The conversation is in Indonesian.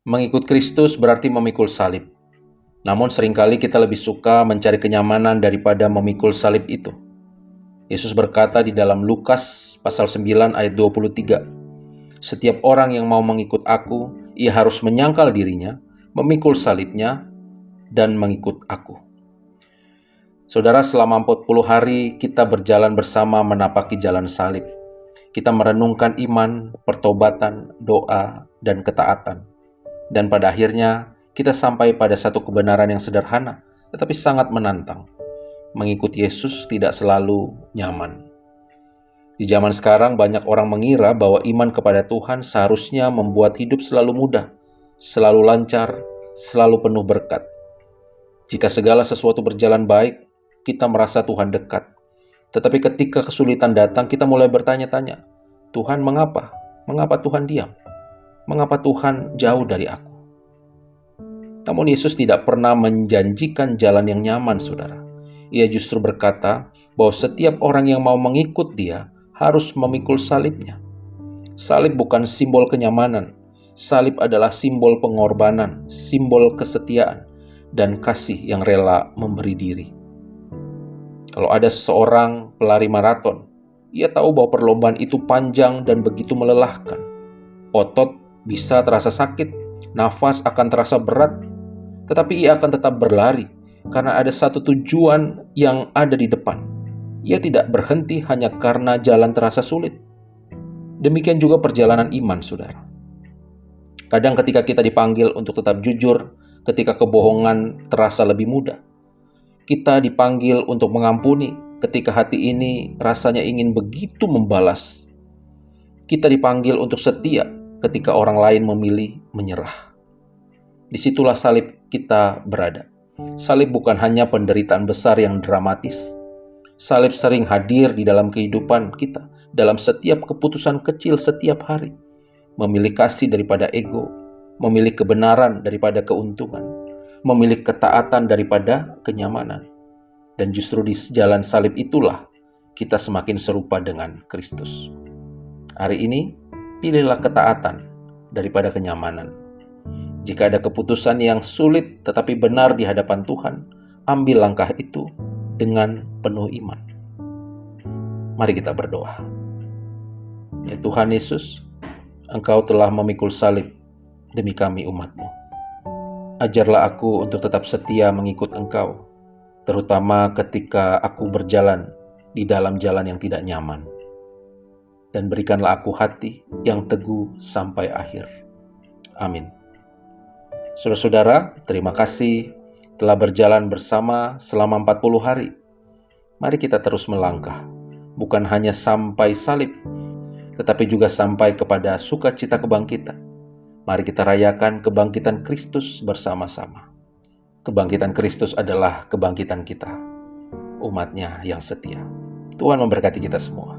Mengikut Kristus berarti memikul salib. Namun seringkali kita lebih suka mencari kenyamanan daripada memikul salib itu. Yesus berkata di dalam Lukas pasal 9 ayat 23, "Setiap orang yang mau mengikut aku, ia harus menyangkal dirinya, memikul salibnya, dan mengikut aku." Saudara, selama 40 hari kita berjalan bersama menapaki jalan salib. Kita merenungkan iman, pertobatan, doa, dan ketaatan. Dan pada akhirnya, kita sampai pada satu kebenaran yang sederhana, tetapi sangat menantang. Mengikuti Yesus tidak selalu nyaman. Di zaman sekarang, banyak orang mengira bahwa iman kepada Tuhan seharusnya membuat hidup selalu mudah, selalu lancar, selalu penuh berkat. Jika segala sesuatu berjalan baik, kita merasa Tuhan dekat. Tetapi ketika kesulitan datang, kita mulai bertanya-tanya, "Tuhan, mengapa? Mengapa Tuhan diam? Mengapa Tuhan jauh dari aku?" Namun Yesus tidak pernah menjanjikan jalan yang nyaman, saudara. Ia justru berkata bahwa setiap orang yang mau mengikut Dia harus memikul salibnya. Salib bukan simbol kenyamanan. Salib adalah simbol pengorbanan, simbol kesetiaan, dan kasih yang rela memberi diri. Kalau ada seorang pelari maraton, ia tahu bahwa perlombaan itu panjang dan begitu melelahkan. Otot bisa terasa sakit, nafas akan terasa berat, tetapi ia akan tetap berlari karena ada satu tujuan yang ada di depan. Ia tidak berhenti hanya karena jalan terasa sulit. Demikian juga perjalanan iman, saudara. Kadang ketika kita dipanggil untuk tetap jujur, ketika kebohongan terasa lebih mudah. Kita dipanggil untuk mengampuni ketika hati ini rasanya ingin begitu membalas. Kita dipanggil untuk setia ketika orang lain memilih menyerah. Disitulah salib kita berada. Salib bukan hanya penderitaan besar yang dramatis. Salib sering hadir di dalam kehidupan kita, dalam setiap keputusan kecil setiap hari. Memilih kasih daripada ego, memilih kebenaran daripada keuntungan, memilih ketaatan daripada kenyamanan. Dan justru di jalan salib itulah kita semakin serupa dengan Kristus. Hari ini, pilihlah ketaatan daripada kenyamanan. Jika ada keputusan yang sulit tetapi benar di hadapan Tuhan, ambil langkah itu dengan penuh iman. Mari kita berdoa. Ya Tuhan Yesus, Engkau telah memikul salib demi kami umat-Mu. Ajarlah aku untuk tetap setia mengikut Engkau, terutama ketika aku berjalan di dalam jalan yang tidak nyaman. Dan berikanlah aku hati yang teguh sampai akhir. Amin. Saudara-saudara, terima kasih telah berjalan bersama selama 40 hari. Mari kita terus melangkah, bukan hanya sampai salib, tetapi juga sampai kepada sukacita kebangkitan. Mari kita rayakan kebangkitan Kristus bersama-sama. Kebangkitan Kristus adalah kebangkitan kita, umat-Nya yang setia. Tuhan memberkati kita semua.